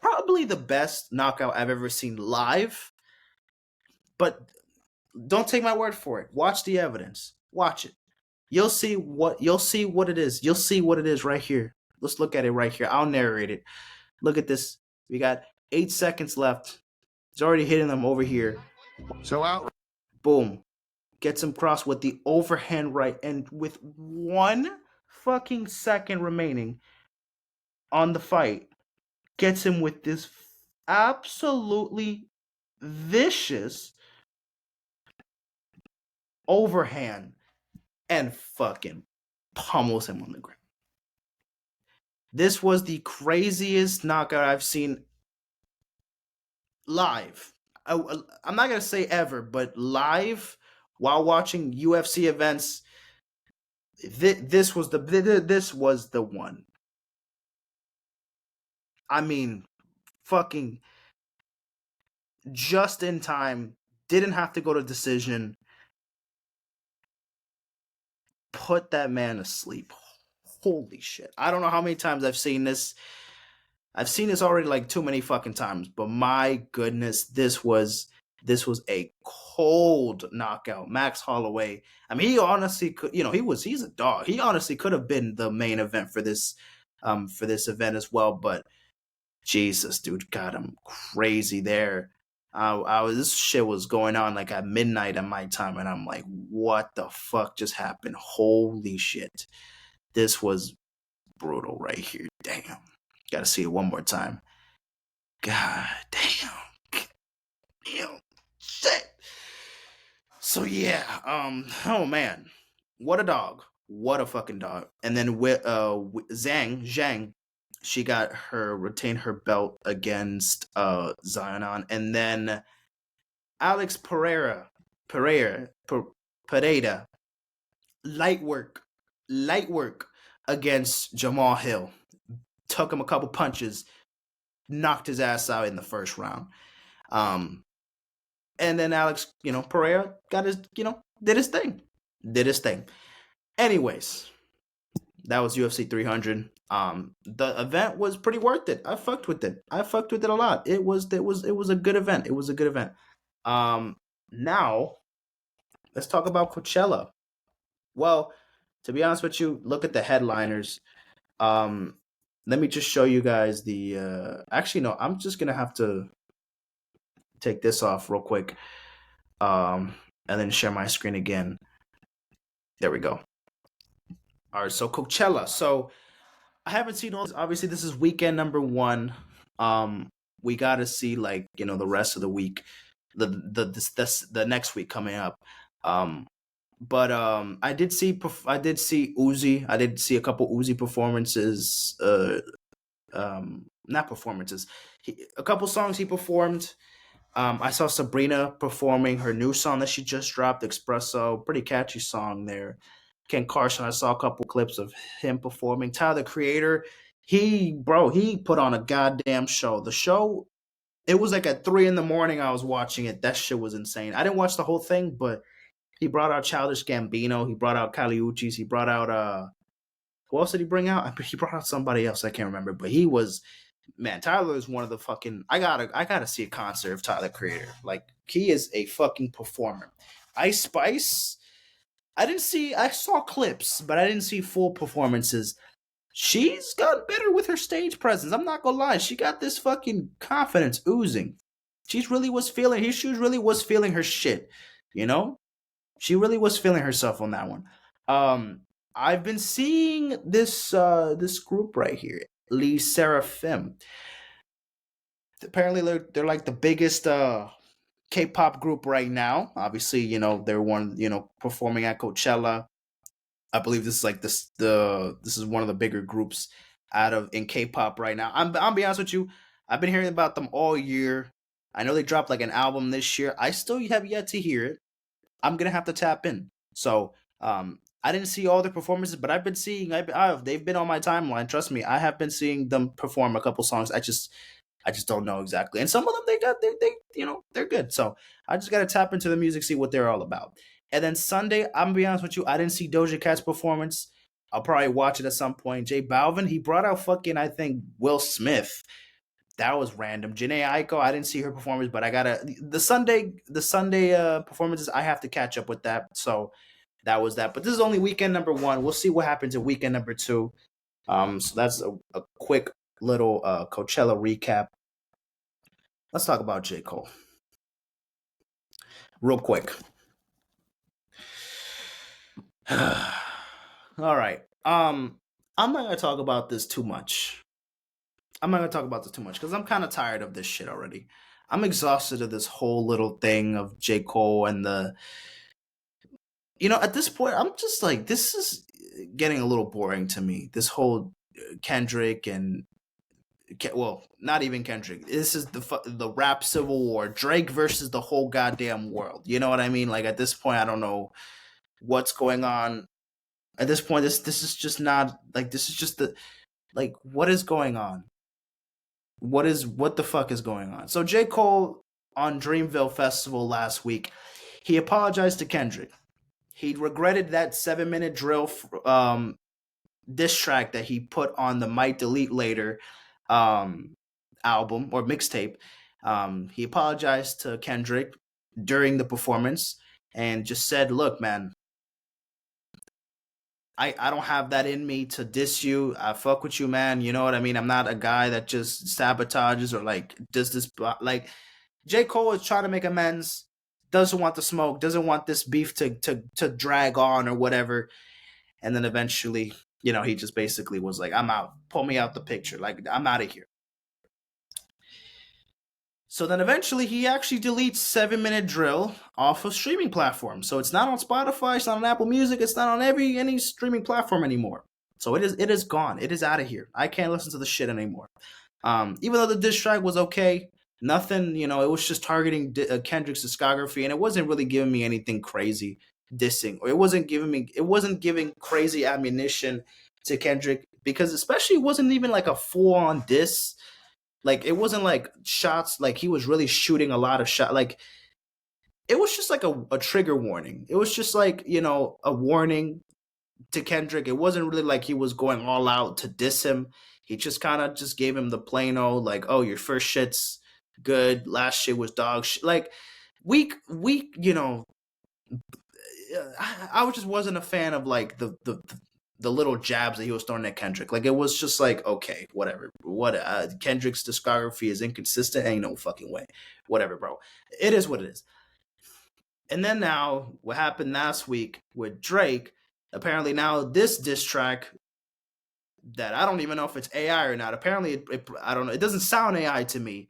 probably the best knockout I've ever seen live. But don't take my word for it. Watch the evidence. Watch it. You'll see what it is. You'll see what it is right here. Let's look at it right here. I'll narrate it. Look at this. We got 8 seconds left. He's already hitting them over here. So out. Boom. Gets him crossed with the overhand right. And with 1 fucking second remaining on the fight, gets him with this absolutely vicious overhand and fucking pummels him on the ground. This was the craziest knockout I've seen live. I'm not gonna say ever, but live while watching UFC events. This was the one. I mean, fucking just in time. Didn't have to go to decision. Put that man to sleep. Holy shit. I don't know how many times I've seen this. I've seen this already like too many fucking times, but my goodness, this was a cold knockout. Max Holloway. I mean, he honestly could, he's a dog. He honestly could have been the main event for this event as well, but Jesus, dude, got him crazy there. This shit was going on like at midnight at my time, and I'm like, what the fuck just happened? Holy shit. This was brutal right here. Damn. Gotta see it one more time. God damn. Damn. Shit. So yeah, oh man. What a dog. What a fucking dog. And then with Zhang, she retained her belt against Zion, and then Alex Pereira, light work against Jamal Hill. Took him a couple punches, knocked his ass out in the first round. And then Alex, Pereira got his, did his thing. Anyways, that was UFC 300. The event was pretty worth it. I fucked with it. A lot. It was a good event. Now let's talk about Coachella. Well, to be honest with you, look at the headliners. Let me just show you guys the. Actually, no, I'm just gonna have to take this off real quick, and then share my screen again. There we go. All right, so Coachella. So I haven't seen all this. Obviously, this is weekend number 1. We got to see the rest of the week, the next week coming up. But I did see Uzi. I did see a couple Uzi performances. Not performances. A couple songs he performed. I saw Sabrina performing her new song that she just dropped, Espresso. Pretty catchy song there. Ken Carson, I saw a couple clips of him performing. Tyler, the Creator, he put on a goddamn show. The show, it was like at 3 a.m. I was watching it. That shit was insane. I didn't watch the whole thing, but he brought out Childish Gambino. He brought out Kali Uchis. He brought out who else did he bring out? He brought out somebody else. I can't remember, but he was. Man, Tyler is one of the fucking. I gotta see a concert of Tyler Creator. Like, he is a fucking performer. Ice Spice, I saw clips, but I didn't see full performances. She's gotten better with her stage presence. I'm not gonna lie. She got this fucking confidence oozing. She really was feeling her shit. She really was feeling herself on that one. I've been seeing this group right here, Lee Seraphim. Apparently, they're like the biggest K-pop group right now. Obviously, they're one, performing at Coachella. I believe this is this is one of the bigger groups in K-pop right now. I'll be honest with you. I've been hearing about them all year. I know they dropped like an album this year. I still have yet to hear it. I'm gonna have to tap in. So I didn't see all their performances, but I've been seeing. They've been on my timeline. Trust me, I have been seeing them perform a couple songs. I just don't know exactly. And some of them they're good. So I just gotta tap into the music, see what they're all about. And then Sunday, I'm gonna be honest with you, I didn't see Doja Cat's performance. I'll probably watch it at some point. J Balvin, he brought out fucking, I think, Will Smith. That was random. Janae Aiko, I didn't see her performance, but I gotta the Sunday performances. I have to catch up with that. So that was that. But this is only weekend number 1. We'll see what happens in weekend number 2. So that's a quick little Coachella recap. Let's talk about J. Cole real quick. All right. I'm not gonna talk about this too much. Because I'm kind of tired of this shit already. I'm exhausted of this whole little thing of J. Cole and at this point, I'm just like, this is getting a little boring to me. This whole Kendrick and, well, not even Kendrick. This is the rap civil war. Drake versus the whole goddamn world. You know what I mean? Like, at this point, I don't know what's going on. At this point, this is just not, like, this is just what is going on? What the fuck is going on? So J. Cole on Dreamville Festival last week, he apologized to Kendrick. He regretted that 7-minute drill diss track that he put on the Might Delete Later album or mixtape. He apologized to Kendrick during the performance and just said, "Look, man, I don't have that in me to diss you. I fuck with you, man. You know what I mean? I'm not a guy that just sabotages or does this. Like, J. Cole is trying to make amends, doesn't want the smoke, doesn't want this beef to drag on or whatever. And then eventually, he just basically was like, I'm out. Pull me out the picture. Like, I'm out of here. So then eventually he actually deletes 7 Minute Drill off of streaming platforms. So it's not on Spotify, it's not on Apple Music, it's not on any streaming platform anymore. So it is gone. It is out of here. I can't listen to the shit anymore. Even though the diss track was okay, nothing, it was just targeting Kendrick's discography, and it wasn't really giving me anything crazy dissing, or it wasn't giving crazy ammunition to Kendrick, because especially it wasn't even like a full on diss. Like, it wasn't like shots, like he was really shooting a lot of shots. Like, it was just like a trigger warning. It was just like, a warning to Kendrick. It wasn't really like he was going all out to diss him. He just kind of just gave him the plain old, like, oh, your first shit's good, last shit was dog shit. Like, weak, I just wasn't a fan of like the little jabs that he was throwing at Kendrick. Like, it was just like, okay, whatever. Kendrick's discography is inconsistent. Ain't no fucking way. Whatever, bro. It is what it is. And then now, what happened last week with Drake? Apparently now this diss track that I don't even know if it's AI or not. Apparently, I don't know. It doesn't sound AI to me.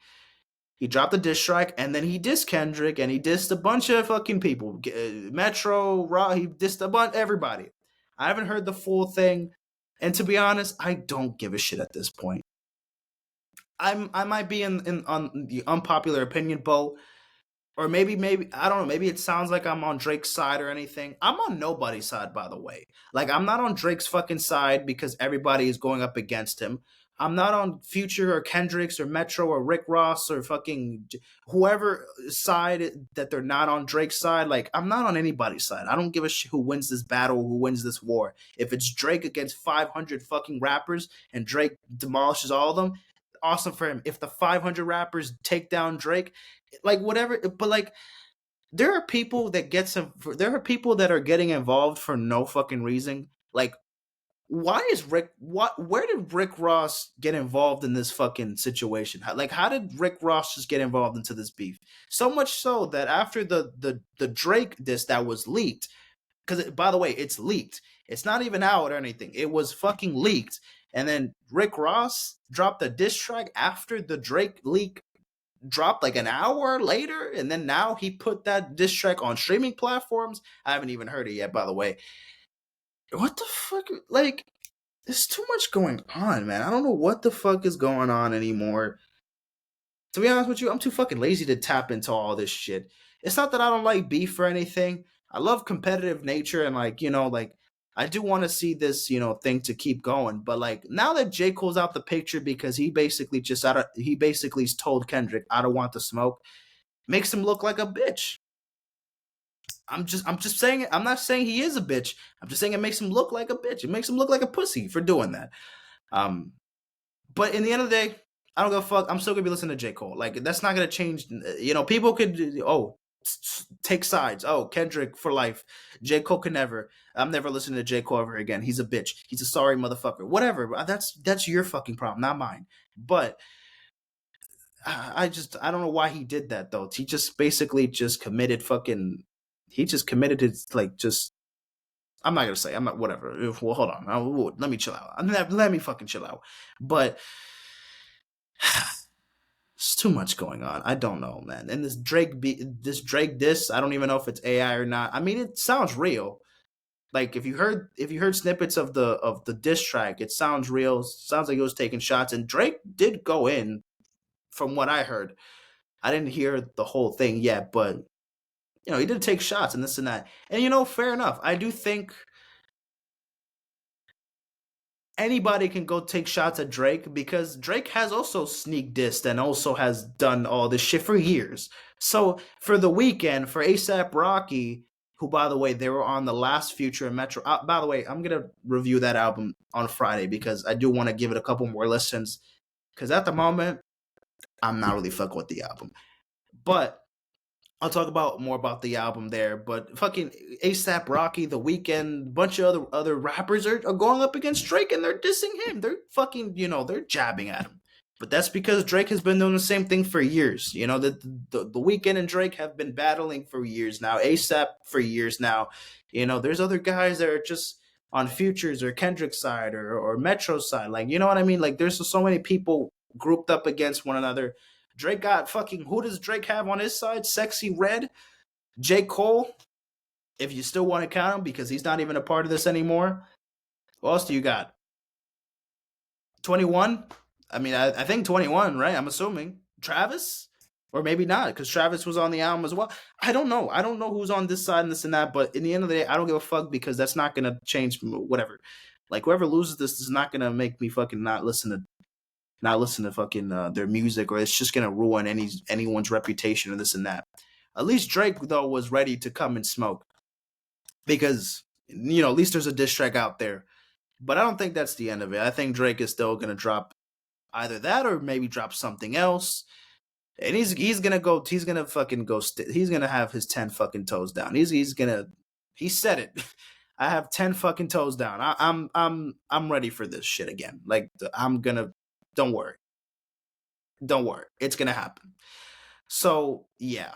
He dropped the diss track, and then he dissed Kendrick, and he dissed a bunch of fucking people. Metro, Raw, he dissed a bunch, everybody. I haven't heard the full thing, and to be honest, I don't give a shit at this point. I might be in on the unpopular opinion boat, or maybe I don't know. Maybe it sounds like I'm on Drake's side or anything. I'm on nobody's side, by the way. Like, I'm not on Drake's fucking side because everybody is going up against him. I'm not on Future or Kendrick's or Metro or Rick Ross or fucking whoever side that they're not on Drake's side. Like, I'm not on anybody's side. I don't give a shit who wins this battle, who wins this war. If it's Drake against 500 fucking rappers and Drake demolishes all of them, awesome for him. If the 500 rappers take down Drake, like, whatever. But like, there are people that are getting involved for no fucking reason. Like, where did Rick Ross get involved in this fucking situation? How did Rick Ross just get involved into this beef? So much so that after the Drake diss that was leaked, because by the way, it's leaked. It's not even out or anything. It was fucking leaked. And then Rick Ross dropped a diss track after the Drake leak dropped, like an hour later, and then now he put that diss track on streaming platforms. I haven't even heard it yet, by the way. What the fuck? Like, there's too much going on, man. I don't know what the fuck is going on anymore. To be honest with you, I'm too fucking lazy to tap into all this shit. It's not that I don't like beef or anything. I love competitive nature, and like, I do want to see this, thing to keep going. But like, now that J. Cole's out the picture because he basically told Kendrick, I don't want the smoke, makes him look like a bitch. I'm just saying it. I'm not saying he is a bitch. I'm just saying it makes him look like a bitch. It makes him look like a pussy for doing that. But in the end of the day, I don't give a fuck. I'm still gonna be listening to J. Cole. Like, that's not gonna change. People could take sides. Oh, Kendrick for life. J. Cole can never. I'm never listening to J. Cole ever again. He's a bitch. He's a sorry motherfucker. Whatever. That's your fucking problem, not mine. But I don't know why he did that though. He just basically just committed fucking. He just committed his I'm not gonna say. I'm not. Whatever. Well, hold on. Let me chill out. Let me fucking chill out. But there's too much going on. I don't know, man. And this Drake diss. I don't even know if it's AI or not. I mean, it sounds real. Like, if you heard snippets of the diss track, it sounds real. Sounds like it was taking shots. And Drake did go in, from what I heard. I didn't hear the whole thing yet, but he did take shots and this and that. And fair enough. I do think anybody can go take shots at Drake, because Drake has also sneak dissed and also has done all this shit for years. So for The Weeknd, for A$AP Rocky, who, by the way, they were on the last Future and Metro. By the way, I'm going to review that album on Friday because I do want to give it a couple more listens, because at the moment, I'm not really fucking with the album. But I'll talk more about the album there. But fucking A$AP Rocky, The Weeknd, a bunch of other rappers are going up against Drake, and they're dissing him. They're fucking, they're jabbing at him. But that's because Drake has been doing the same thing for years. The Weeknd and Drake have been battling for years now. A$AP for years now. There's other guys that are just on Future's or Kendrick's side or Metro's side. Like, you know what I mean? Like, there's so many people grouped up against one another. Drake got fucking, who does Drake have on his side? Sexy Red, J. Cole, if you still want to count him because he's not even a part of this anymore. What else do you got? 21? I mean, I think 21, right? I'm assuming. Travis? Or maybe not, because Travis was on the album as well. I don't know. I don't know who's on this side and this and that, but in the end of the day, I don't give a fuck because that's not going to change whatever. Like, whoever loses this is not going to make me fucking not listen to fucking their music, or it's just going to ruin anyone's reputation or this and that. At least Drake, though, was ready to come and smoke because, at least there's a diss track out there. But I don't think that's the end of it. I think Drake is still going to drop either that or maybe drop something else. And he's gonna have his 10 fucking toes down. He said it. I have 10 fucking toes down. I'm ready for this shit again. Like don't worry. It's gonna happen. So yeah,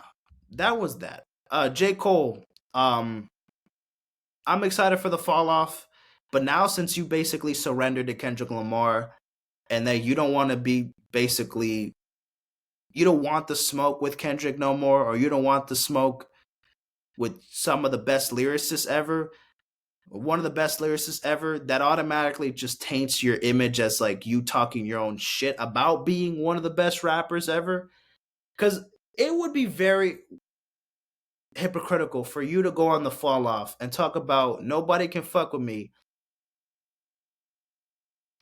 that was that. J. Cole, I'm excited for the fall off, but now since you basically surrendered to Kendrick Lamar and that you don't want to be basically, you don't want the smoke with Kendrick no more, or you don't want the smoke with some of the best lyricists ever, one of the best lyricists ever, that automatically just taints your image as like you talking your own shit about being one of the best rappers ever. Because it would be very hypocritical for you to go on the fall off and talk about nobody can fuck with me,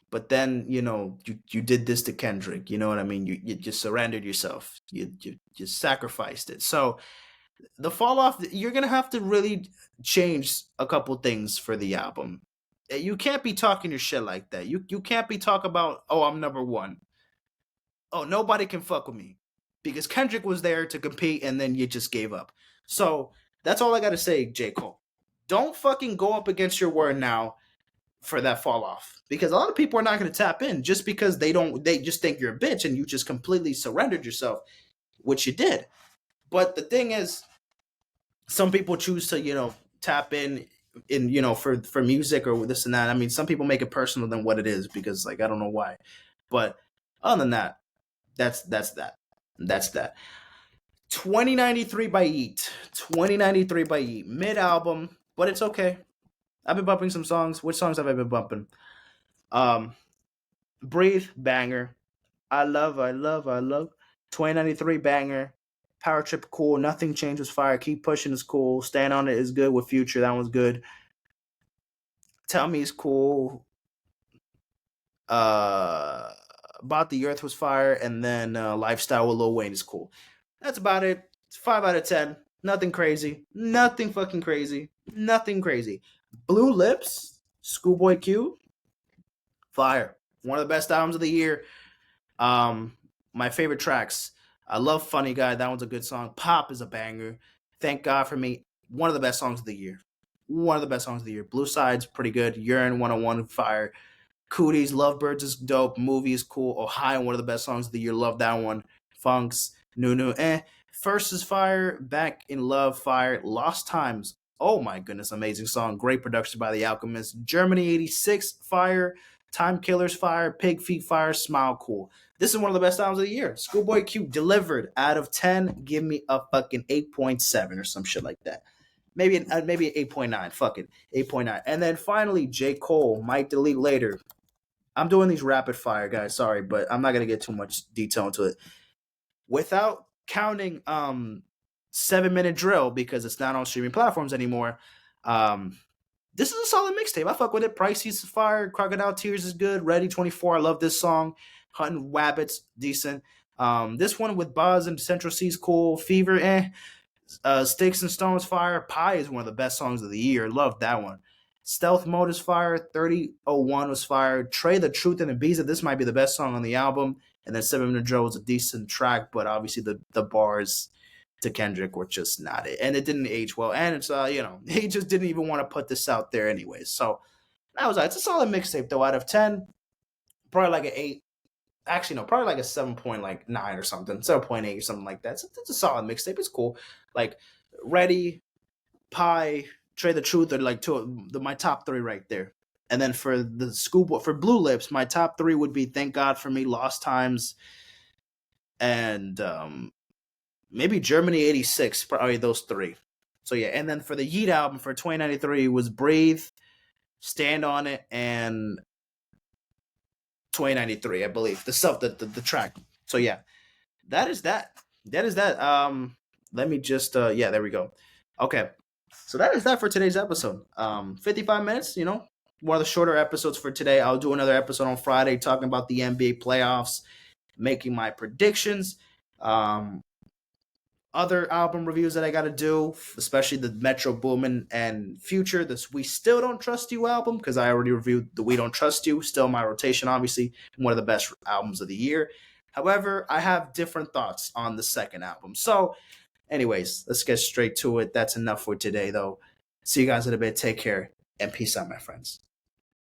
but then you did this to Kendrick. You know what I mean? You just surrendered yourself. You sacrificed it. So the fall off, you're gonna have to really change a couple things for the album. You can't be talking your shit like that. You can't be talking about, oh, I'm number one. Oh, nobody can fuck with me because Kendrick was there to compete and then you just gave up. So that's all I gotta say, J. Cole. Don't fucking go up against your word now for that fall off, because a lot of people are not going to tap in just because they just think you're a bitch and you just completely surrendered yourself, which you did. But the thing is, some people choose to tap in for music or this and that. I mean, some people make it personal than what it is because, like, I don't know why. But other than that, that's that. 2093 by Yeat. 2093 by Yeat. Mid album, but it's okay. I've been bumping some songs. Which songs have I been bumping? Breathe, banger. I love. 2093, banger. Power Trip, cool. Nothing Changed was fire. Keep Pushing is cool. Stand on It is good with Future. That one's good. Tell Me is cool. About the Earth was fire. And then Lifestyle with Lil Wayne is cool. That's about it. It's 5 out of 10. Nothing crazy. Nothing fucking crazy. Nothing crazy. Blue Lips, Schoolboy Q, fire. One of the best albums of the year. My favorite tracks. I love Funny Guy. That one's a good song. Pop is a banger. Thank God for Me. One of the best songs of the year. Blue Side's pretty good. Urine 101, fire. Cooties, Lovebirds is dope. Movie is cool. Ohio, one of the best songs of the year. Love that one. Funks, New, First is fire. Back in Love, fire. Lost Times. Oh my goodness, amazing song. Great production by The Alchemist. Germany 86, fire. Time Killers, fire. Pig Feet, fire. Smile, cool. This is one of the best albums of the year. Schoolboy Q delivered. Out of 10, give me a fucking 8.7 or some shit like that. Maybe 8.9. Fuck it. 8.9. And then finally, J. Cole. Might delete later. I'm doing these rapid fire, guys. Sorry, but I'm not going to get too much detail into it. Without counting 7-minute drill, because it's not on streaming platforms anymore, this is a solid mixtape. I fuck with it. Pricey's fire. Crocodile Tears is good. Ready 24. I love this song. Hunting Wabbits, decent. This one with Boz and Central C's cool. Fever, Sticks and Stones, fire. Pie is one of the best songs of the year. Love that one. Stealth Mode is fire. 3001 was fire. Trey the Truth and Ibiza. This might be the best song on the album. And then 7-Minute Drill was a decent track, but obviously the bars to Kendrick were just not it. And it didn't age well. And it's, he just didn't even want to put this out there anyways. So that was it's a solid mixtape, though. Out of 10, probably like an 8. Actually, no, probably like a 7.9 or something. 7.8 or something like that. It's a solid mixtape. It's cool. Like, Ready, Pie, Trey the Truth are like my top 3 right there. And then for the Schoolboy, for Blue Lips, my top 3 would be Thank God for Me, Lost Times, and maybe Germany 86, probably those three. So yeah, and then for the Yeat album for 2093 was Breathe, Stand on It, and 2093, I believe. The track. So yeah, that is that. That is that. Let me just yeah, there we go. Okay. So that is that for today's episode. 55 minutes, one of the shorter episodes for today. I'll do another episode on Friday talking about the NBA playoffs, making my predictions. Other album reviews that I got to do, especially the Metro Boomin and Future, this We Still Don't Trust You album, because I already reviewed the We Don't Trust You, still my rotation, obviously, one of the best albums of the year. However, I have different thoughts on the second album. So, anyways, let's get straight to it. That's enough for today, though. See you guys in a bit. Take care, and peace out, my friends.